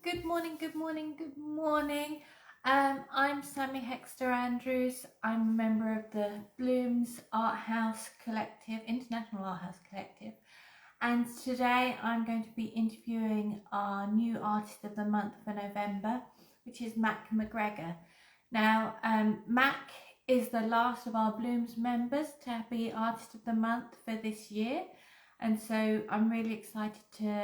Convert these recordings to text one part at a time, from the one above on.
Good morning, good morning, good morning. I'm Sammy Hexter Andrews. I'm a member of the Bloomz Art House Collective, International Art House Collective. And today I'm going to be interviewing our new Artist of the Month for November, which is McGregor. Now, Mac is the last of our Bloomz members to be Artist of the Month for this year. And so I'm really excited to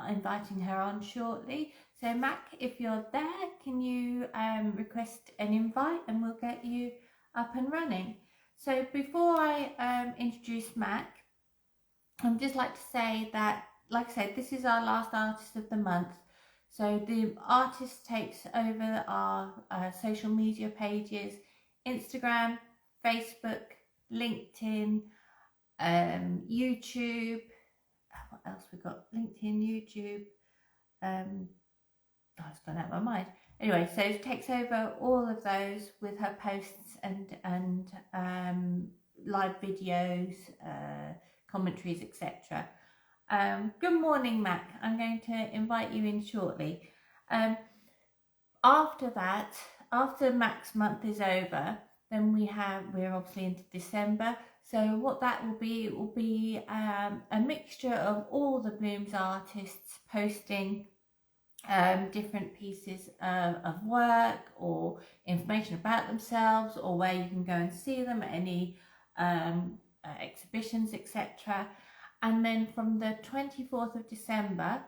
inviting her on shortly. So Mac, if you're there, can you request an invite and we'll get you up and running. So before I introduce Mac, I'd just like to say that, like I said, this is our last Artist of the Month. So the artist takes over our social media pages, Instagram, Facebook, LinkedIn, YouTube. What else we got? LinkedIn, YouTube. It's gone out of my mind. Anyway, so it takes over all of those with her posts and live videos, commentaries, etc. Good morning, Mac. I'm going to invite you in shortly. After that, after Mac's month is over, then we're obviously into December. So what that will be a mixture of all the Bloomz artists posting different pieces of work or information about themselves, or where you can go and see them at any exhibitions, etc. And then from the 24th of December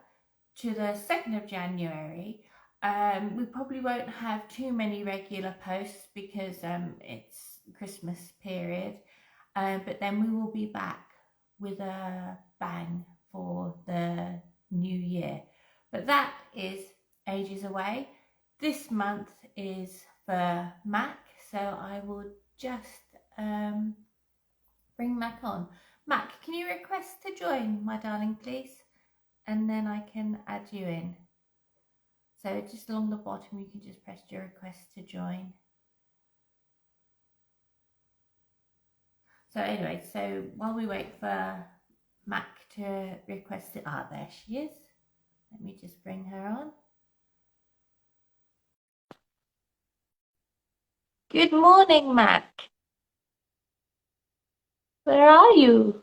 to the 2nd of January, we probably won't have too many regular posts because it's Christmas period. But then we will be back with a bang for the new year. But that is ages away. This month is for Mac, so I will just bring Mac on. Mac, can you request to join, my darling, please? And then I can add you in. So just along the bottom, you can just press your request to join. So anyway, so while we wait for Mac to request it, there she is. Let me just bring her on. Good morning, Mac. Where are you?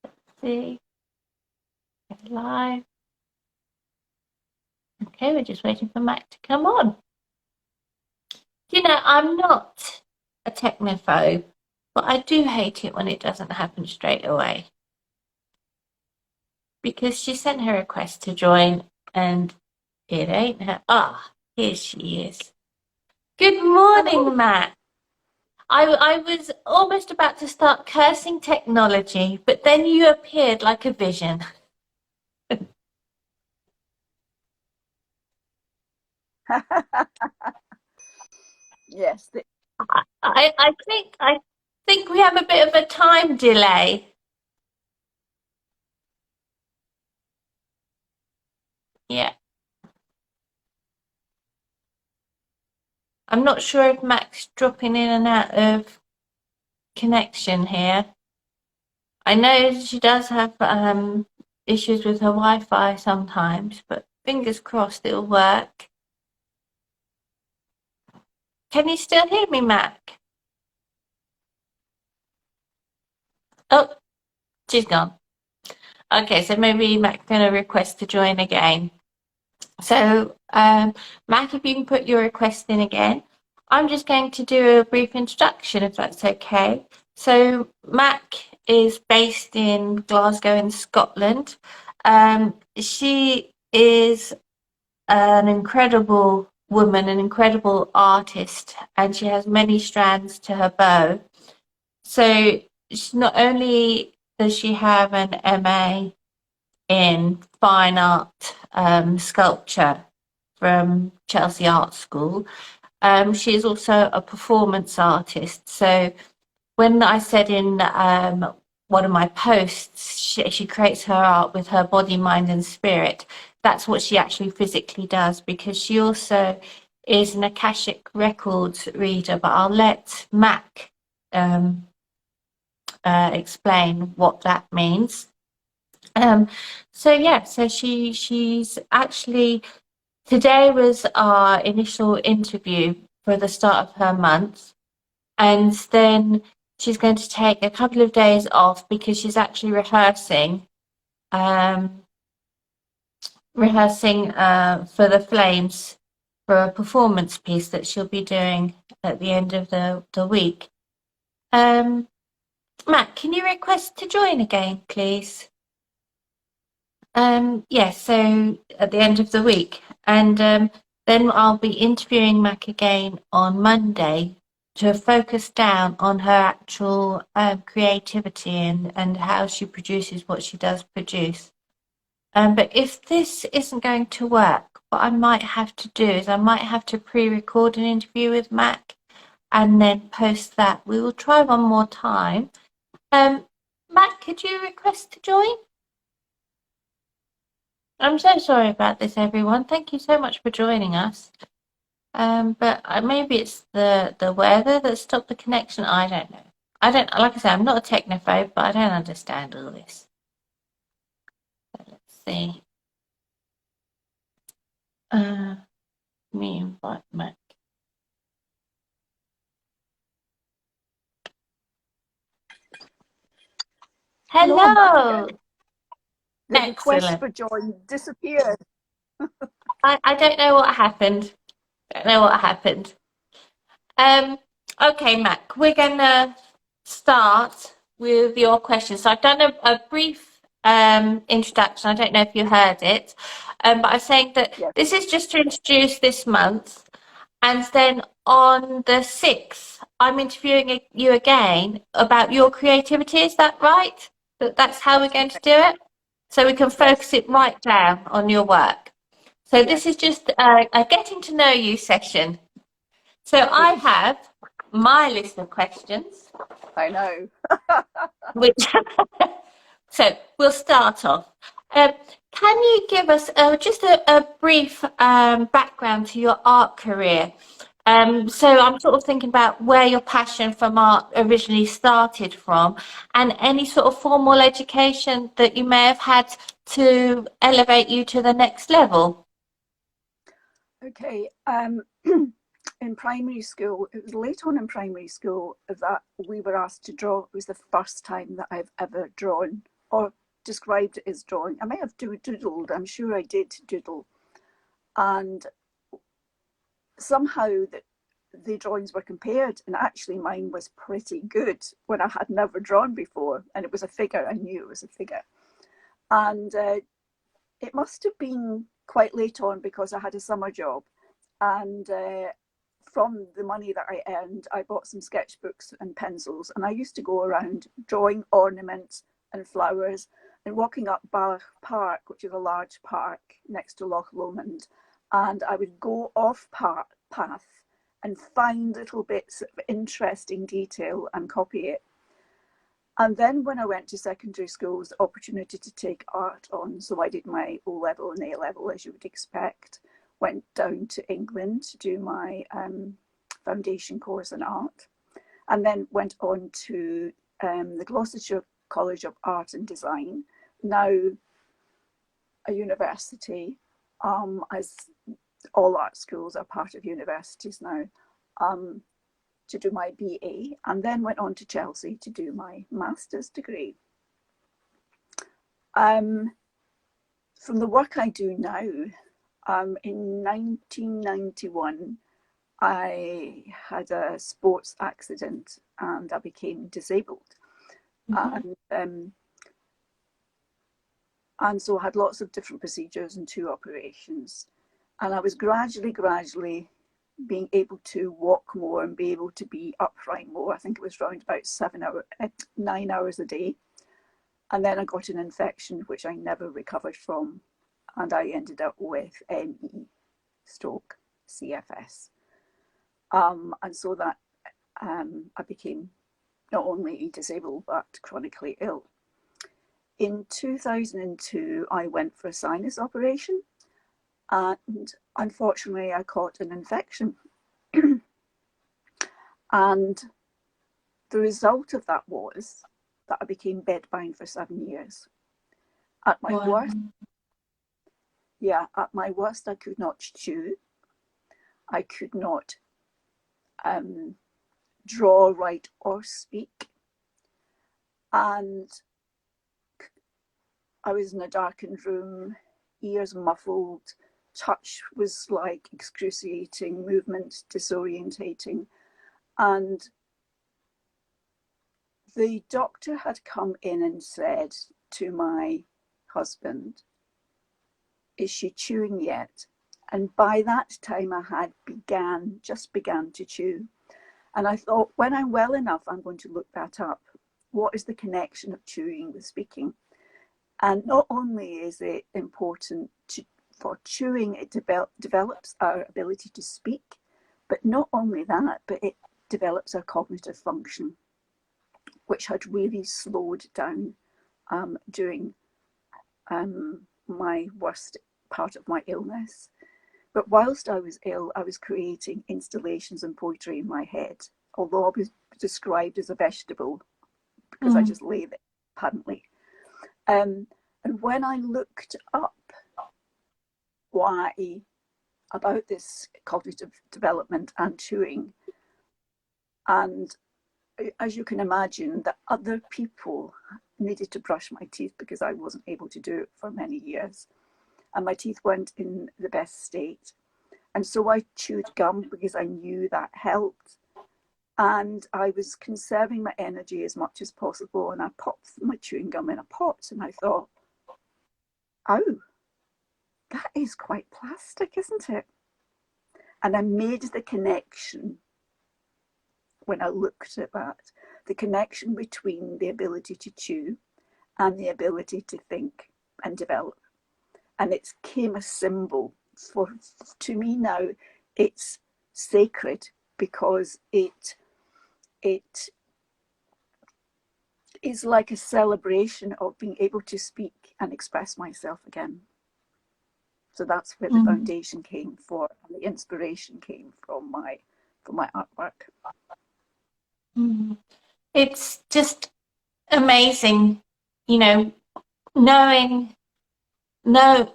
Let's see. Get live. Okay, we're just waiting for Mac to come on. You know, I'm not a technophobe, but I do hate it when it doesn't happen straight away. Because she sent her request to join and it ain't her. Here she is. Good morning, Matt. I was almost about to start cursing technology, but then you appeared like a vision. Yes. I think we have a bit of a time delay. Yeah. I'm not sure if Mac's dropping in and out of connection here. I know she does have issues with her Wi-Fi sometimes, but fingers crossed it'll work. Can you still hear me, Mac? Oh, she's gone. Okay, so maybe Mac's going to request to join again. So, Mac, if you can put your request in again, I'm just going to do a brief introduction, if that's okay. So, Mac is based in Glasgow in Scotland. She is an incredible woman, an incredible artist, and she has many strands to her bow. So, not only does she have an MA in fine art sculpture from Chelsea Art School, she is also a performance artist. So when I said in one of my posts, she creates her art with her body, mind and spirit, that's what she actually physically does, because she also is an Akashic records reader. But I'll let Mac explain what that means. So yeah, so she's actually, today was our initial interview for the start of her month, and then she's going to take a couple of days off because she's actually um, rehearsing for the Flames for a performance piece that she'll be doing at the end of the week. Matt, can you request to join again, please? Yes, so at the end of the week. And then I'll be interviewing Mac again on Monday to focus down on her actual creativity and how she produces what she does produce. But if this isn't going to work, what I might have to do is I might have to pre-record an interview with Mac and then post that. We will try one more time. Mac, could you request to join? I'm so sorry about this, everyone. Thank you so much for joining us. But maybe it's the weather that stopped the connection. I don't know. Like I said, I'm not a technophobe, but I don't understand all this. So let's see. Me invite Mac. Hello, I'm back Hello. again. The request Excellent. for join disappeared. I don't know what happened. Don't know what happened. Okay, Mac, we're gonna start with your questions. So I've done a brief introduction. I don't know if you heard it, but I'm saying that Yes, this is just to introduce this month, and then on the 6th, I'm interviewing you again about your creativity. Is that right? That's how we're that's going to correct. do it? So we can Yes, focus it right down on your work. So this is yes, just a getting to know you session. So I great. have my list of questions, I know. which so we'll start off. Um, can you give us just a brief background to your art career? So I'm sort of thinking about where your passion from art originally started from, and any sort of formal education that you may have had to elevate you to the next level. Okay. In primary school, it was late on in primary school that we were asked to draw. It was the first time that I've ever drawn or described it as drawing. I may have doodled. I'm sure I did doodle. And somehow the drawings were compared, and actually mine was pretty good when I had never drawn before, and it was a figure. I knew it was a figure. And it must have been quite late on because I had a summer job, and from the money that I earned, I bought some sketchbooks and pencils, and I used to go around drawing ornaments and flowers and walking up Ballach Park, which is a large park next to Loch Lomond, and I would go off path and find little bits of interesting detail and copy it. And then when I went to secondary school, was the opportunity to take art on. So I did my O level and A level, as you would expect. Went down to England to do my foundation course in art, and then went on to the Gloucestershire College of Art and Design, now a university, as all art schools are part of universities now, to do my BA, and then went on to Chelsea to do my master's degree. From the work I do now, in 1991, I had a sports accident and I became disabled. Mm-hmm. And so I had lots of different procedures and 2 operations. And I was gradually being able to walk more and be able to be upright more. I think it was around about 9 hours a day. And then I got an infection, which I never recovered from. And I ended up with ME stroke CFS. And so that I became not only disabled, but chronically ill. In 2002, I went for a sinus operation, and unfortunately, I caught an infection. And the result of that was that I became bedbound for 7 years. At my Wow. worst, at my worst, I could not chew. I could not draw, write, or speak. And I was in a darkened room, ears muffled, touch was like excruciating, movement disorientating. And the doctor had come in and said to my husband, "Is she chewing yet?" And by that time I had just began to chew. And I thought, when I'm well enough, I'm going to look that up. What is the connection of chewing with speaking? And not only is it important for chewing, it develops our ability to speak, but not only that, but it develops our cognitive function, which had really slowed down during my worst part of my illness. But whilst I was ill, I was creating installations and poetry in my head, although I was described as a vegetable because I just lay there, apparently. And when I looked up why about this cognitive development and chewing, and as you can imagine, that other people needed to brush my teeth because I wasn't able to do it for many years. And my teeth weren't in the best state. And so I chewed gum because I knew that helped. And I was conserving my energy as much as possible. And I popped my chewing gum in a pot. And I thought, oh, that is quite plastic, isn't it? And I made the connection when I looked at that, the connection between the ability to chew and the ability to think and develop. And it became a symbol to me now. It's sacred because it is like a celebration of being able to speak and express myself again. So that's where the foundation came for, and the inspiration came from my artwork. It's just amazing, you know,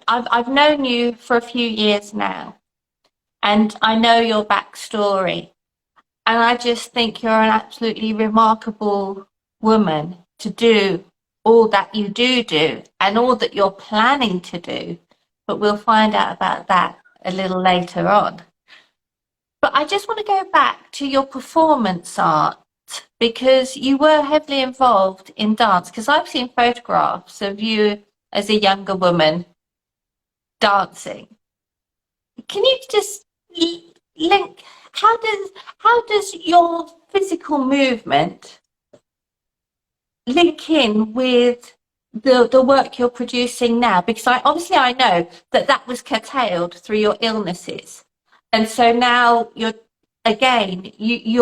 I've known you for a few years now, and I know your backstory, and I just think you're an absolutely remarkable woman to do all that you do and all that you're planning to do, but we'll find out about that a little later on. But I just want to go back to your performance art because you were heavily involved in dance, because I've seen photographs of you as a younger woman dancing. Can you just link, how does your physical movement link in with the work you're producing now? Because I know that was curtailed through your illnesses, and so now you're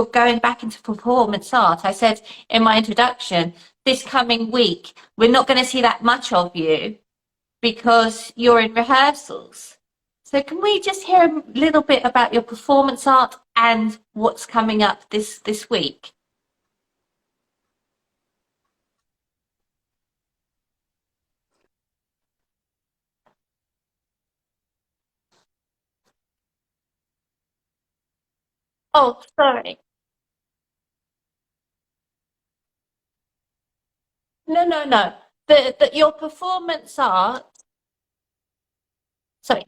going back into performance art. I said in my introduction, this coming week we're not going to see that much of you because you're in rehearsals. So can we just hear a little bit about your performance art and what's coming up this week? Oh, sorry. No. Your performance art. Sorry,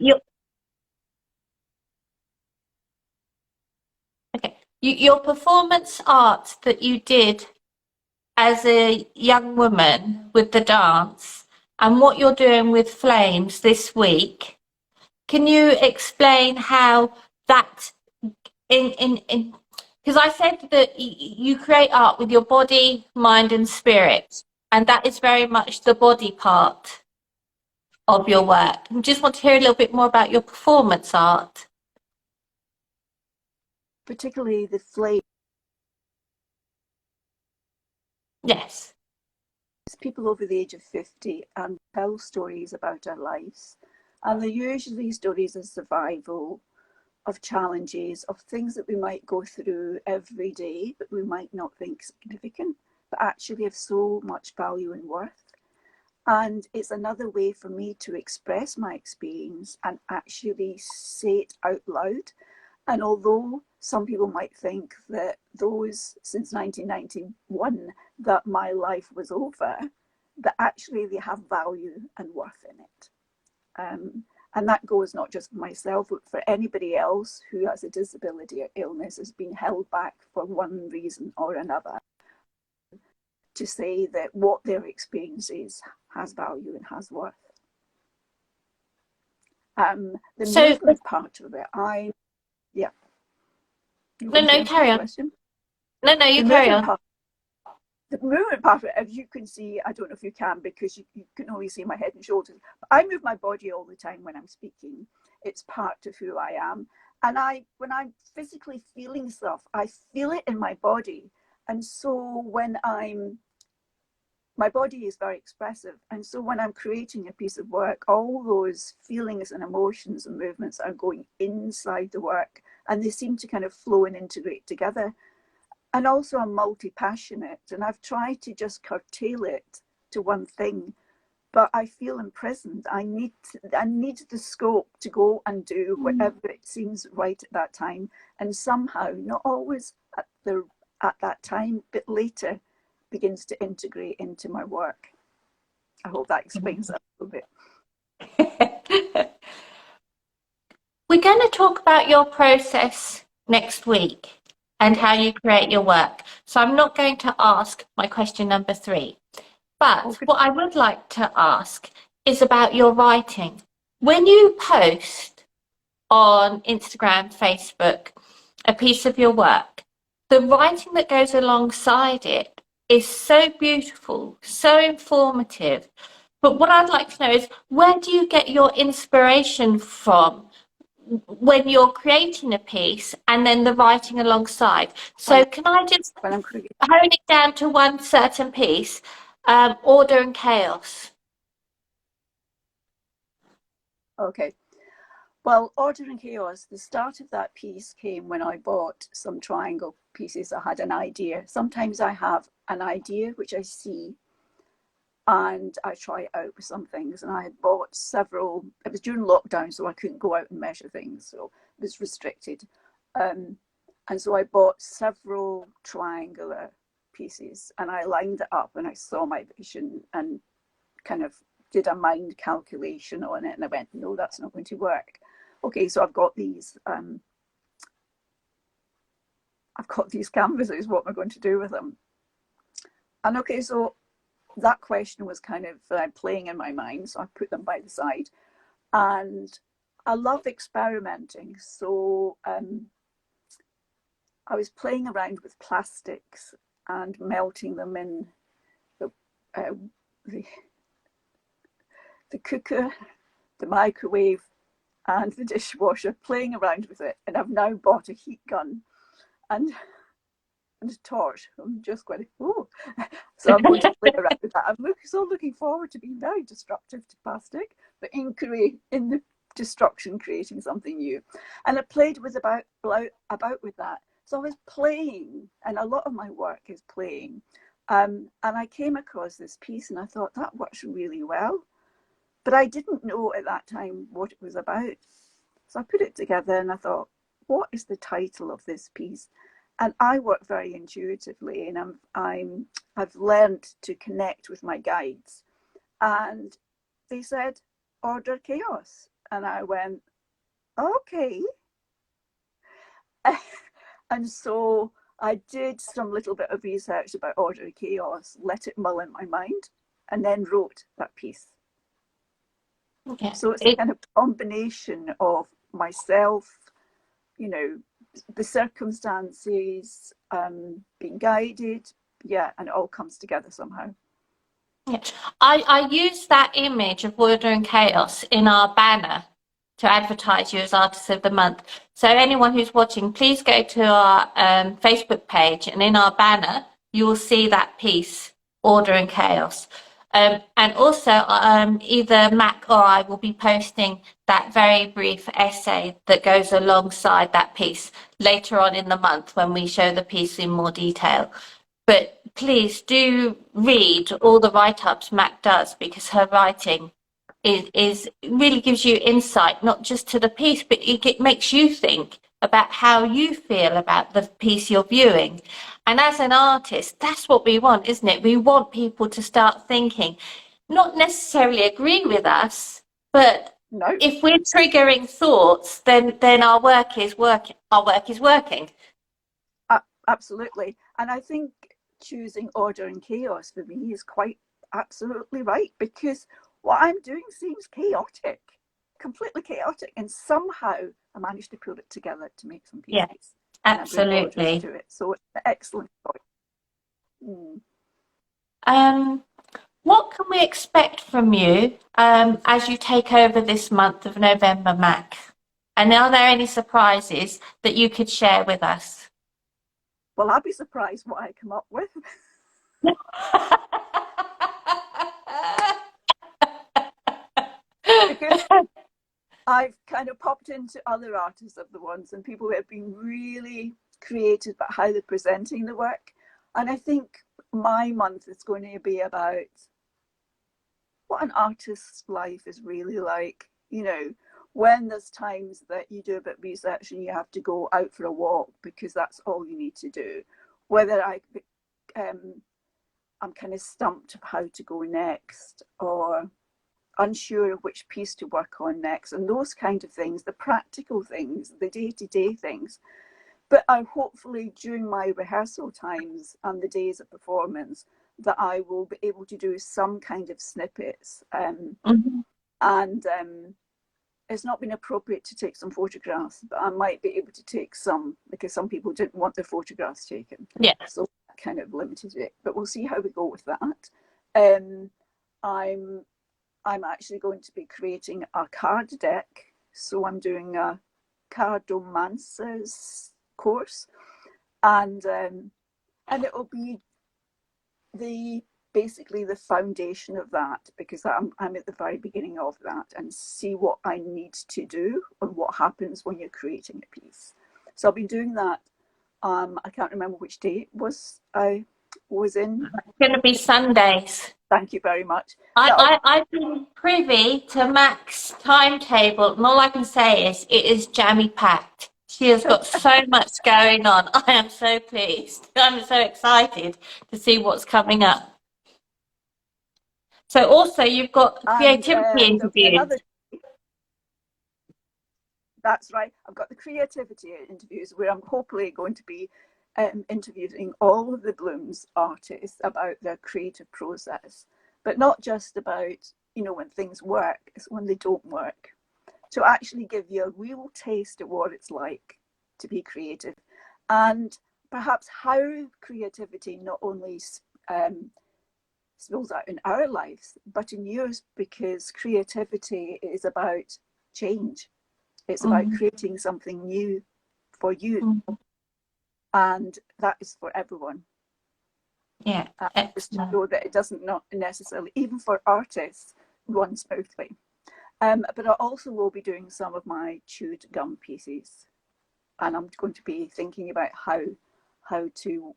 your performance art that you did as a young woman with the dance, and what you're doing with Flames this week. Can you explain how that in because I said that you create art with your body, mind, and spirit, and that is very much the body part of your work. I just want to hear a little bit more about your performance art. Particularly the flame. Yes. People over the age of 50 and tell stories about our lives. And they're usually stories of survival, of challenges, of things that we might go through every day, but we might not think significant. but actually have so much value and worth. And it's another way for me to express my experience and actually say it out loud. And although some people might think that those since 1991 that my life was over, that actually they have value and worth in it. And that goes not just for myself, but for anybody else who has a disability or illness, has been held back for one reason or another, to say that what their experience is has value and has worth. The movement part of it, yeah. No, carry on. Question? No, you carry on. The movement part of it, as you can see, I don't know if you can because you can only see my head and shoulders. But I move my body all the time when I'm speaking. It's part of who I am. And when I'm physically feeling stuff, I feel it in my body. And so my body is very expressive. And so when I'm creating a piece of work, all those feelings and emotions and movements are going inside the work, and they seem to kind of flow and integrate together. And also I'm multi-passionate, and I've tried to just curtail it to one thing, but I feel imprisoned. I need the scope to go and do whatever it seems right at that time, and somehow, not always at that time, but later, begins to integrate into my work. I hope that explains that a little bit. We're going to talk about your process next week and how you create your work. So I'm not going to ask my question number 3. But what I would like to ask is about your writing. When you post on Instagram, Facebook, a piece of your work, the writing that goes alongside it is so beautiful, so informative. But what I'd like to know is, where do you get your inspiration from when you're creating a piece and then the writing alongside? So can I just hone it down to one certain piece, Order and Chaos? Okay. Well, Order and Chaos, the start of that piece came when I bought some triangle pieces. I had an idea. Sometimes I have an idea which I see and I try it out with some things. And I had bought several. It was during lockdown, so I couldn't go out and measure things, so it was restricted. And so I bought several triangular pieces, and I lined it up, and I saw my vision and kind of did a mind calculation on it, and I went, no, that's not going to work. Okay, so I've got these canvases. What am I going to do with them? And okay, so that question was kind of playing in my mind, so I put them by the side. And I love experimenting, so I was playing around with plastics and melting them in the cooker, the microwave, and the dishwasher, playing around with it. And I've now bought a heat gun and a torch. I'm just going, so I'm going to play around with that. I'm looking forward to being very destructive to plastic, but in the destruction, creating something new. And I played about with that. So I was playing, and a lot of my work is playing. And I came across this piece, and I thought that works really well. But I didn't know at that time what it was about. So I put it together, and I thought, what is the title of this piece? And I work very intuitively, and I've learned to connect with my guides. And they said, Order Chaos. And I went, okay. And so I did some little bit of research about Order Chaos, let it mull in my mind, and then wrote that piece. Okay. So it's a kind of combination of myself, the circumstances, being guided, and it all comes together somehow. Yeah. I use that image of Order and Chaos in our banner to advertise you as Artist of the Month. So anyone who's watching, please go to our Facebook page, and in our banner, you will see that piece, Order and Chaos. And also, either Mac or I will be posting that very brief essay that goes alongside that piece later on in the month when we show the piece in more detail. But please do read all the write-ups Mac does, because her writing is really gives you insight, not just to the piece, but it makes you think about how you feel about the piece you're viewing. And as an artist, that's what we want, isn't it? We want people to start thinking, not necessarily agree with us, but No, if we're triggering thoughts, then our work is working. Our work is working. absolutely. And I think choosing order and chaos for me is quite absolutely right, because what I'm doing seems chaotic, completely chaotic, and somehow I managed to put it together to make some Yeah, pieces, and I bring orders absolutely. to it. So it's an excellent choice. Mm. Um, what can we expect from you as you take over this month of November, Mac? And are there any surprises that you could share with us? Well, I'd be surprised what I come up with. Because I've kind of popped into other artists of the ones, and people who have been really creative about how they're presenting the work. And I think my month is going to be about what an artist's life is really like. You know, when there's times that you do a bit of research and you have to go out for a walk because that's all you need to do. Whether I'm kind of stumped of how to go next, or unsure of which piece to work on next, and those kind of things, the practical things, the day-to-day things. But I hopefully during my rehearsal times and the days of performance that I will be able to do some kind of snippets, Mhm. and it's not been appropriate to take some photographs, but I might be able to take some, because some people didn't want their photographs taken, Yeah. so that kind of limited it. But we'll see how we go with that. um, I'm I'm actually going to be creating a card deck. So I'm doing a cardomancer's course, and it will be the basically the foundation of that, because I'm at the very beginning of that, and see what I need to do and what happens when you're creating a piece. So I've been doing that. I can't remember which day it was I was in. It's going to be Sundays. Thank you very much. That'll I've been privy to Mac's timetable, and all I can say is it is jammy packed. She has got so much going on. I am so pleased. I'm so excited to see what's coming up. So also you've got and creativity there'll be interviews. another. That's right. I've got the creativity interviews where I'm hopefully going to be interviewing all of the Bloomz artists about their creative process, but not just about, when things work, it's when they don't work. To actually give you a real taste of what it's like to be creative, and perhaps how creativity not only spills out in our lives, but in yours, because creativity is about change. It's about Mm, creating something new for you, mm, and that is for everyone. yeah, Just to excellent. show that it doesn't not necessarily, even for artists, run smoothly. But I also will be doing some of my chewed gum pieces, and I'm going to be thinking about how to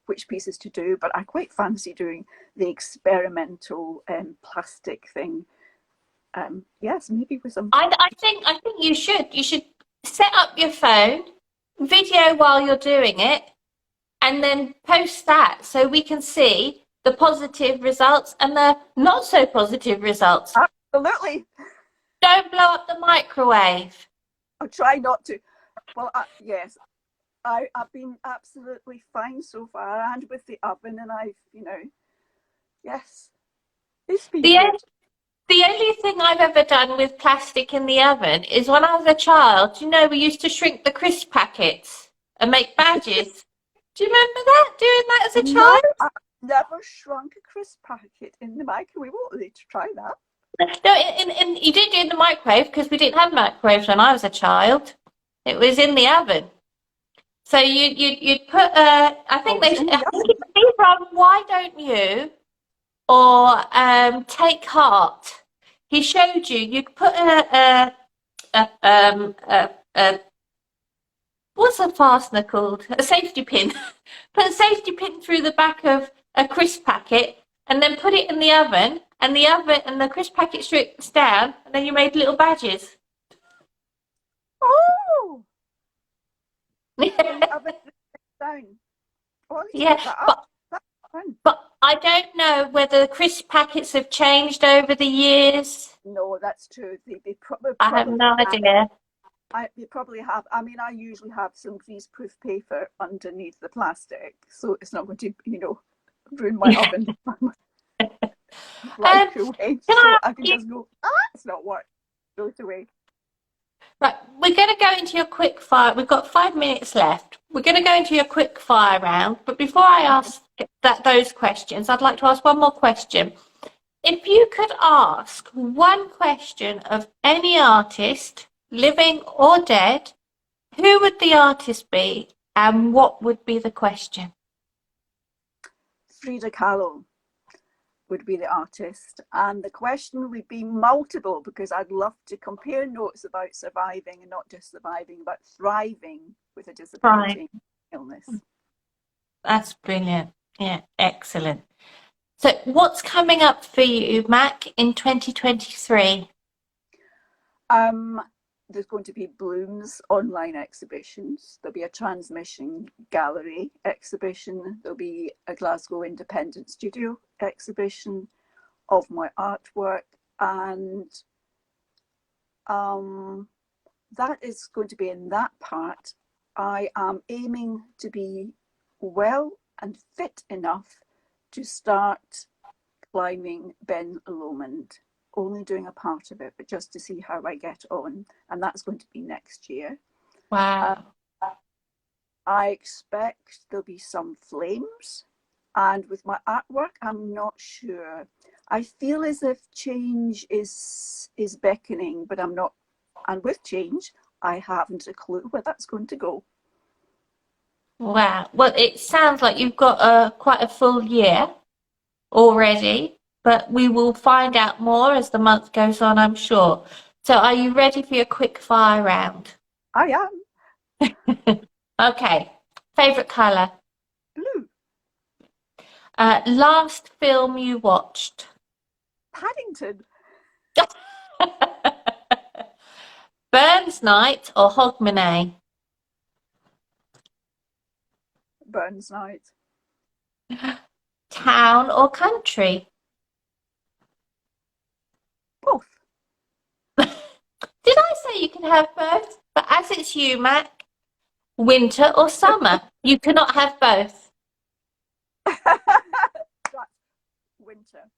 which pieces to do. But I quite fancy doing the experimental plastic thing. Yes, maybe with some. I think you should set up your phone, video while you're doing it, and then post that so we can see the positive results and the not so positive results. Absolutely. Don't blow up the microwave. I'll try not to. Well, yes, I've been absolutely fine so far, and with the oven, and yes, it's been The, good. the only thing I've ever done with plastic in the oven is when I was a child, we used to shrink the crisp packets and make badges. Do you remember that? Doing that as a No, child? I've never shrunk a crisp packet in the microwave. We won't need to try that. No, you didn't do it in the microwave because we didn't have microwaves when I was a child. It was in the oven. So you'd put I Oh, think it's they in I the think oven. it's either Why Don't You or Take Heart. He showed you. You'd put a what's a fastener called? A safety pin. Put a safety pin through the back of a crisp packet and then put it in the oven, and the crisp packet strips down, and then you made little badges. Oh, in the oven down. Oh, I need to Yeah, look that up. That's fun. but I don't know whether the crisp packets have changed over the years. No, that's true. They I have probably no have. idea. They probably have. I mean, I usually have some greaseproof paper underneath the plastic, so it's not going to, ruin my Yeah. oven Um, right away. can So I I ask can you? just go, it's not working. Throw it away. Right, we're going to go into your quick fire. We've got 5 minutes left. We're going to go into your quick fire round. But before I ask those questions, I'd like to ask one more question. If you could ask one question of any artist, living or dead, who would the artist be and what would be the question? Frida Kahlo would be the artist, and the question would be multiple, because I'd love to compare notes about surviving, and not just surviving, but thriving with a Right, disability illness. that's brilliant. Yeah, excellent. So what's coming up for you, Mac, in 2023? There's going to be Bloomz online exhibitions. There'll be a transmission gallery exhibition. There'll be a Glasgow Independent Studio exhibition of my artwork, and that is going to be in that part. I am aiming to be well and fit enough to start climbing Ben Lomond. Only doing a part of it, but just to see how I get on, and that's going to be next year. Wow. I expect there'll be some flames, and with my artwork, I'm not sure. I feel as if change is beckoning, but I'm not. And with change, I haven't a clue where that's going to go. Wow. Well, it sounds like you've got quite a full year already, but we will find out more as the month goes on, I'm sure. So are you ready for your quick fire round? I am. Okay. Favorite color? Blue. Last film you watched? Paddington. Burns Night or Hogmanay? Burns Night. Town or country? Both. Did I say you can have both? But as it's you, Mac, winter or summer? You cannot have both. That's winter.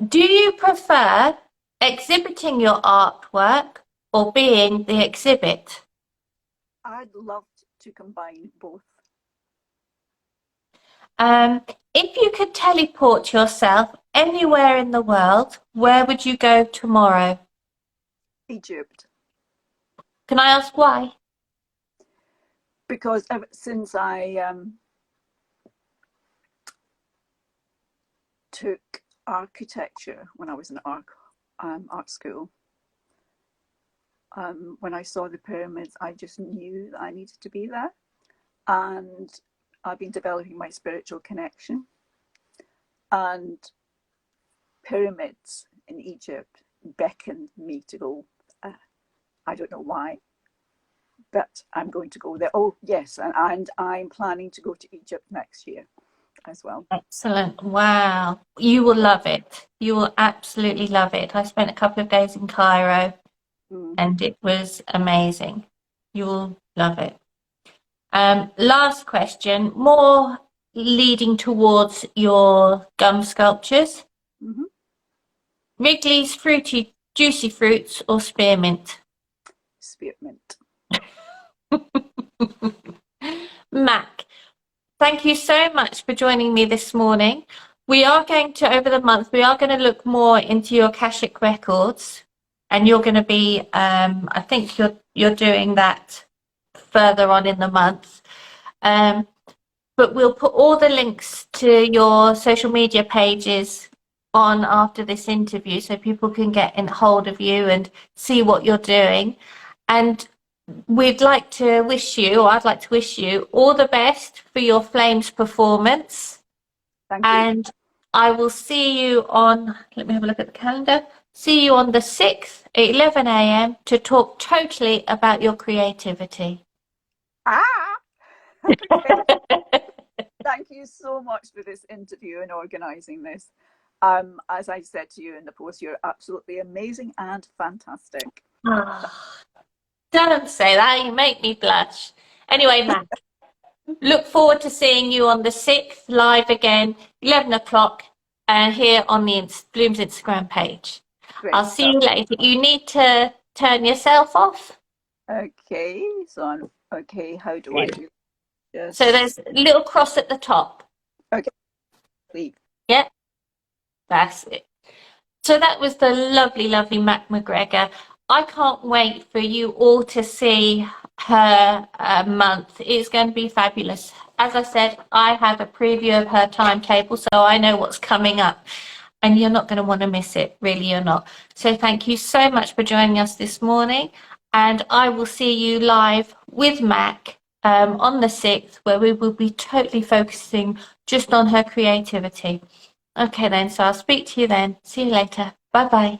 Do you prefer exhibiting your artwork or being the exhibit? I'd love to combine both. If you could teleport yourself anywhere in the world, where would you go tomorrow? Egypt. Can I ask why? Because ever since I took architecture when I was in art school, when I saw the pyramids, I just knew that I needed to be there. And I've been developing my spiritual connection. And pyramids in Egypt beckoned me to go. I don't know why, but I'm going to go there. Oh, yes, and I'm planning to go to Egypt next year as well. Excellent. Wow. You will love it. You will absolutely love it. I spent a couple of days in Cairo and it was amazing. You will love it. Last question, more leading towards your gum sculptures. Mm-hmm. Wrigley's Fruity Juicy Fruits or Spearmint? Spearmint. Mac, thank you so much for joining me this morning. We are going to, over the month, we are going to look more into your Akashic records, and you're going to be, I think you're doing that further on in the month. But we'll put all the links to your social media pages on after this interview so people can get in hold of you and see what you're doing. And we'd like to wish you, or I'd like to wish you all the best for your Flames performance. Thank you. And I will see you on, let me have a look at the calendar, see you on the 6th at 11 a.m. to talk totally about your creativity. Okay. Thank you so much for this interview and organising this. As I said to you in the post, you're absolutely amazing and fantastic. Don't say that, you make me blush. Anyway, Matt, look forward to seeing you on the 6th live again, 11 o'clock, here on the Bloomz Instagram page. Great I'll see stuff. you later. You need to turn yourself off. Okay, so okay, how do I do this? So there's a little cross at the top. Okay, leave. Yep, that's it. So that was the lovely, lovely Mac McGregor. I can't wait for you all to see her month. It's going to be fabulous. As I said, I have a preview of her timetable, so I know what's coming up. And you're not going to want to miss it, really, you're not. So thank you so much for joining us this morning. And I will see you live with Mac on the 6th, where we will be totally focusing just on her creativity. Okay then, so I'll speak to you then. See you later. Bye bye.